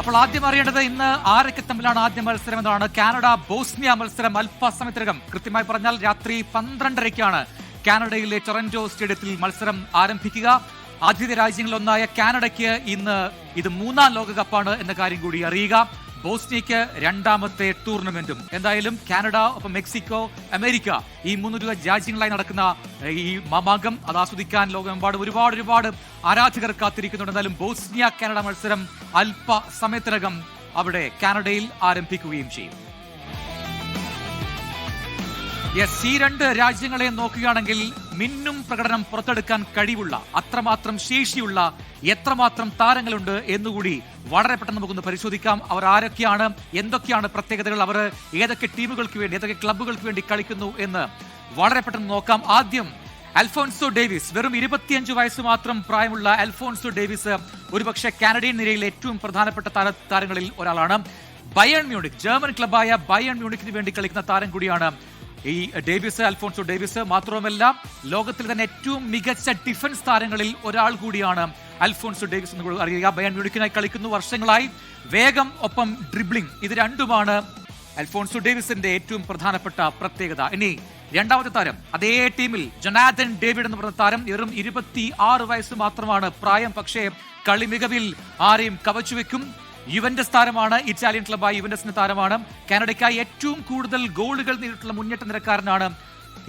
അപ്പോൾ ആദ്യം അറിയേണ്ടത് ഇന്ന് ആരൊക്കെ തമ്മിലാണ് ആദ്യ മത്സരം എന്നാണ്. കാനഡ ബോസ്നിയ മത്സരം അല്പസമയത്തിനകം, കൃത്യമായി പറഞ്ഞാൽ രാത്രി 12:30-ക്കാണ് കാനഡയിലെ ടൊറന്റോ സ്റ്റേഡിയത്തിൽ മത്സരം ആരംഭിക്കുക. ആതിഥേയ രാജ്യങ്ങളിലൊന്നായ കാനഡയ്ക്ക് ഇന്ന് ഇത് 3ാം ലോകകപ്പാണ് എന്ന കാര്യം കൂടി അറിയുക. ബോസ്നിയയ്ക്ക് 2ാമത്തെ ടൂർണമെന്റും. എന്തായാലും കാനഡ, ഒപ്പം മെക്സിക്കോ, അമേരിക്ക, ഈ 3 രാജ്യങ്ങളായി നടക്കുന്ന ഈ മാമാങ്കം അത് ആസ്വദിക്കാൻ ലോകമെമ്പാടും ഒരുപാട് ആരാധകർ കാത്തിരിക്കുന്നുണ്ട്. എന്തായാലും ബോസ്നിയ കാനഡ മത്സരം അല്പസമയത്തിനകം അവിടെ കാനഡയിൽ ആരംഭിക്കുകയും ചെയ്യും. ഈ 2 രാജ്യങ്ങളെ നോക്കുകയാണെങ്കിൽ മിന്നും പ്രകടനം പുറത്തെടുക്കാൻ കഴിവുള്ള, അത്രമാത്രം ശേഷിയുള്ള എത്രമാത്രം താരങ്ങളുണ്ട് എന്നുകൂടി വളരെ പെട്ടെന്ന് നമുക്കൊന്ന് പരിശോധിക്കാം. അവർ ആരൊക്കെയാണ്, എന്തൊക്കെയാണ് പ്രത്യേകതകൾ, അവർ ഏതൊക്കെ ടീമുകൾക്ക് വേണ്ടി, ഏതൊക്കെ ക്ലബ്ബുകൾക്ക് വേണ്ടി കളിക്കുന്നു എന്ന് വളരെ പെട്ടെന്ന് നോക്കാം. ആദ്യം അൽഫോൺസോ ഡേവിസ്, വെറും 25 വയസ്സ് മാത്രം പ്രായമുള്ള അൽഫോൺസോ ഡേവിസ് ഒരുപക്ഷെ കാനഡിയൻ നിരയിലെ ഏറ്റവും പ്രധാനപ്പെട്ട താരങ്ങളിൽ ഒരാളാണ്. ബയേൺ മ്യൂണിക്, ജർമ്മൻ ക്ലബ്ബായ ബയേൺ മ്യൂണിക്കിന് വേണ്ടി കളിക്കുന്ന താരം കൂടിയാണ് ഈ ഡേവിസ്, അൽഫോൺസോ ഡേവിസ്. മാത്രവുമല്ല, ലോകത്തിൽ തന്നെ ഏറ്റവും മികച്ച ഡിഫൻസ് താരങ്ങളിൽ ഒരാൾ കൂടിയാണ് അൽഫോൺസോ ഡേവിസ് എന്ന് അറിയുക. ബയേൺ മ്യൂണിക്കിനായി കളിക്കുന്നു വർഷങ്ങളായി. വേഗം ഒപ്പം ഡ്രിബ്ലിംഗ്, ഇത് രണ്ടുമാണ് അൽഫോൺസോ ഡേവിസിന്റെ ഏറ്റവും പ്രധാനപ്പെട്ട പ്രത്യേകത. ഇനി രണ്ടാമത്തെ താരം, അതേ ടീമിൽ ജൊനാഥൻ ഡേവിഡ് എന്ന് പറഞ്ഞ താരം, വെറും 26 വയസ്സ് മാത്രമാണ് പ്രായം. പക്ഷേ കളി മികവിൽ ആരെയും കവച്ചുവെക്കും. യുവന്റസ് താരമാണ്, ഇറ്റാലിയൻ ക്ലബ്ബായ യുവന്റസിന്റെ താരമാണ്. കാനഡയ്ക്കായി ഏറ്റവും കൂടുതൽ ഗോളുകൾ നേരിട്ടുള്ള മുന്നേറ്റ നിരക്കാരനാണ്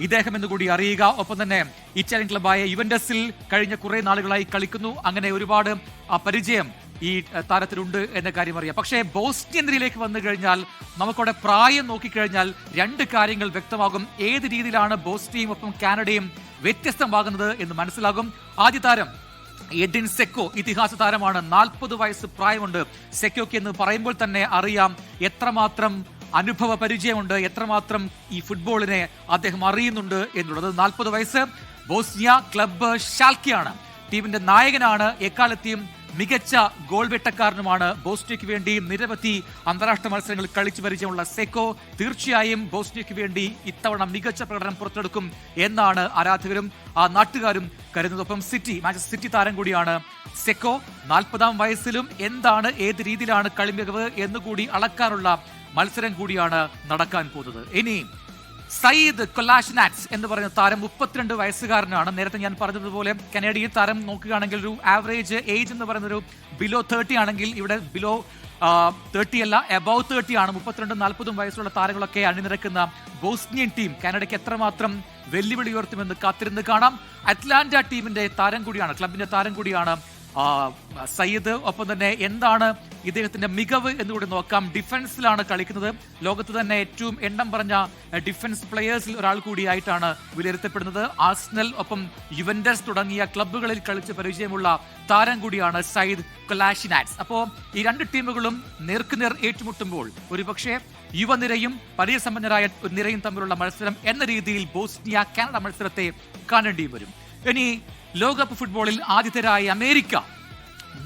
ഇദ്ദേഹം എന്ന് കൂടി അറിയുക. ഒപ്പം തന്നെ ഇറ്റാലിയൻ ക്ലബ്ബായ യുവന്റസിൽ കഴിഞ്ഞ കുറെ നാളുകളായി കളിക്കുന്നു. അങ്ങനെ ഒരുപാട് പരിചയം ഈ താരത്തിലുണ്ട് എന്ന കാര്യം അറിയാം. പക്ഷേ ബോസ്നിയൻ നിരയിലേക്ക് വന്നു കഴിഞ്ഞാൽ, നമുക്കവിടെ പ്രായം നോക്കിക്കഴിഞ്ഞാൽ 2 കാര്യങ്ങൾ വ്യക്തമാകും. ഏത് രീതിയിലാണ് ബോസ്നിയയും ഒപ്പം കാനഡയും വ്യത്യസ്തമാകുന്നത് എന്ന് മനസ്സിലാകും. ആദ്യ താരം എഡിൻ സെക്കോ, ഇതിഹാസ താരമാണ്. 40 വയസ്സ് പ്രായമുണ്ട് സെക്കോയ്ക്ക് എന്ന് പറയുമ്പോൾ തന്നെ അറിയാം എത്രമാത്രം അനുഭവ പരിചയമുണ്ട്, എത്രമാത്രം ഈ ഫുട്ബോളിനെ അദ്ദേഹം അറിയുന്നുണ്ട് എന്നുള്ളത്. 40 വയസ്സ്. ബോസ്നിയ ക്ലബ്ബ് ഷാൽക്കെയാണ്, ടീമിന്റെ നായകനാണ്, എക്കാലത്തെയും മികച്ച ഗോൾ വെട്ടക്കാരനുമാണ്. ബോസ്നിയയ്ക്ക് വേണ്ടി നിരവധി അന്താരാഷ്ട്ര മത്സരങ്ങൾ കളിച്ചു പരിചയമുള്ള സെക്കോ തീർച്ചയായും ബോസ്നിയയ്ക്ക് വേണ്ടി ഇത്തവണ മികച്ച പ്രകടനം പുറത്തെടുക്കും എന്നാണ് ആരാധകരും നാട്ടുകാരും കരുതുന്നത്. ഒപ്പം മാഞ്ചസ്റ്റർ സിറ്റി താരം കൂടിയാണ് സെക്കോ. 40ാം വയസ്സിലും എന്താണ്, ഏത് രീതിയിലാണ് കളി മികവ് എന്നുകൂടി അളക്കാനുള്ള മത്സരം കൂടിയാണ് നടക്കാൻ പോകുന്നത്. ഇനി സയ്യിദ് കൊലാഷിനാറ്റ്സ് എന്ന് പറയുന്ന താരം 32 വയസ്സുകാരനാണ്. നേരത്തെ ഞാൻ പറഞ്ഞതുപോലെ കനേഡിയൻ താരം നോക്കുകയാണെങ്കിൽ ഒരു ആവറേജ് ഏജ് എന്ന് പറയുന്ന ഒരു ബിലോ 30 ആണെങ്കിൽ, ഇവിടെ ബിലോ 30 അല്ല, എബവ് 30 ആണ്. 32-40 വയസ്സുള്ള താരങ്ങളൊക്കെ അണിനിരക്കുന്ന ബോസ്നിയൻ ടീം കാനഡയ്ക്ക് എത്രമാത്രം വെല്ലുവിളി ഉയർത്തുമെന്ന് കാത്തിരുന്ന് കാണാം. അറ്റ്ലാന്റ ടീമിന്റെ താരം കൂടിയാണ്, ക്ലബിന്റെ താരം കൂടിയാണ് സയ്യിദ്. ഒപ്പം തന്നെ എന്താണ് ഇദ്ദേഹത്തിന്റെ മികവ് എന്നുകൂടി നോക്കാം. ഡിഫൻസിലാണ് കളിക്കുന്നത്. ലോകത്ത് തന്നെ ഏറ്റവും എണ്ണം പറഞ്ഞ ഡിഫൻസ് പ്ലെയേഴ്സിൽ ഒരാൾ കൂടിയായിട്ടാണ് വിലയിരുത്തപ്പെടുന്നത്. ആഴ്സണൽ, ഒപ്പം യുവന്റസ് തുടങ്ങിയ ക്ലബ്ബുകളിൽ കളിച്ച് പരിചയമുള്ള താരം കൂടിയാണ് സയ്യിദ് കൊലാഷിനാറ്റ്സ്. അപ്പോൾ ഈ 2 ടീമുകളും നേർക്കുനേർ ഏറ്റുമുട്ടുമ്പോൾ ഒരുപക്ഷെ യുവനിരയും പരിചയസമ്പന്നരായ നിരയും തമ്മിലുള്ള മത്സരം എന്ന രീതിയിൽ ബോസ്നിയ കാനഡ മത്സരത്തെ കാണേണ്ടിയും വരും. ഇനി ലോകകപ്പ് ഫുട്ബോളിൽ ആതിഥേയരായ അമേരിക്ക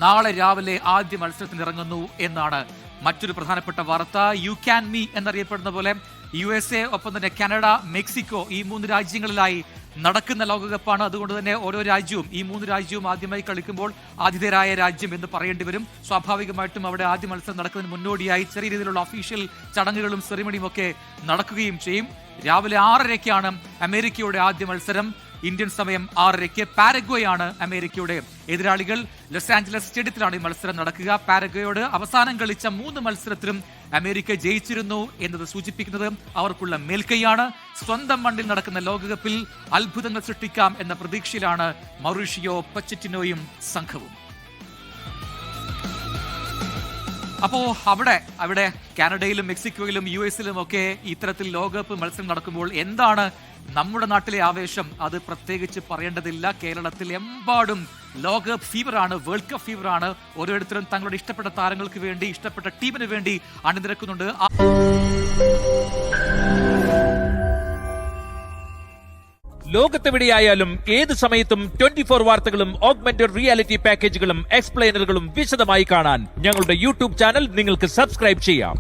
നാളെ രാവിലെ ആദ്യ മത്സരത്തിന് ഇറങ്ങുന്നു എന്നാണ് മറ്റൊരു പ്രധാനപ്പെട്ട വാർത്ത. യു ക്യാൻ മീ എന്നറിയപ്പെടുന്ന പോലെ USA, ഒപ്പം തന്നെ കാനഡ, മെക്സിക്കോ, ഈ 3 രാജ്യങ്ങളിലായി നടക്കുന്ന ലോകകപ്പാണ്. അതുകൊണ്ട് തന്നെ ഓരോ രാജ്യവും, ഈ 3 രാജ്യവും ആദ്യമായി കളിക്കുമ്പോൾ ആതിഥേയരായ രാജ്യം എന്ന് പറയേണ്ടി വരും. സ്വാഭാവികമായിട്ടും അവിടെ ആദ്യ മത്സരം നടക്കുന്നതിന് മുന്നോടിയായി ചെറിയ രീതിയിലുള്ള ഒഫീഷ്യൽ ചടങ്ങുകളും സെറിമണിയും ഒക്കെ നടക്കുകയും ചെയ്യും. രാവിലെ 6:30-ക്കാണ് അമേരിക്കയുടെ ആദ്യ മത്സരം. ഇന്ത്യൻ സമയം 6:30-ക്ക് പാരഗ്വേയാണ് അമേരിക്കയുടെ എതിരാളികൾ. ലോസ് ആഞ്ചലസ് സ്റ്റേഡിയത്തിലാണ് ഈ മത്സരം നടക്കുക. പാരഗ്വേയോട് അവസാനം കളിച്ച 3 മത്സരത്തിലും അമേരിക്ക ജയിച്ചിരുന്നു എന്നത് സൂചിപ്പിക്കുന്നത് അവർക്കുള്ള മേൽക്കൈയാണ്. സ്വന്തം മണ്ണിൽ നടക്കുന്ന ലോകകപ്പിൽ അത്ഭുതങ്ങൾ സൃഷ്ടിക്കാം എന്ന പ്രതീക്ഷയിലാണ് മൗറിഷിയോ പൊച്ചറ്റിനോയും സംഘവും. അപ്പോ അവിടെ കാനഡയിലും മെക്സിക്കോയിലും US-ലും ഒക്കെ ഇത്തരത്തിൽ ലോകകപ്പ് മത്സരം നടക്കുമ്പോൾ എന്താണ് നമ്മുടെ നാട്ടിലെ ആവേശം? അത് പ്രത്യേകിച്ച് പറയേണ്ടതില്ല. കേരളത്തിൽ എമ്പാടും ലോകകപ്പ് ഫീവറാണ്, വേൾഡ് കപ്പ് ഫീവറാണ്. ഓരോരുത്തരും തങ്ങളുടെ ഇഷ്ടപ്പെട്ട താരങ്ങൾക്ക് വേണ്ടി, ഇഷ്ടപ്പെട്ട ടീമിന് വേണ്ടി അണിനിരക്കുന്നുണ്ട്. ലോകത്തെവിടെയായാലും ഏത് സമയത്തും 24 വാർത്തകളും ഓഗ്മെന്റഡ് റിയാലിറ്റി പാക്കേജുകളും എക്സ്പ്ലെയിനറുകളും വിശദമായി കാണാൻ ഞങ്ങളുടെ YouTube ചാനൽ നിങ്ങൾക്ക് സബ്സ്ക്രൈബ് ചെയ്യാം.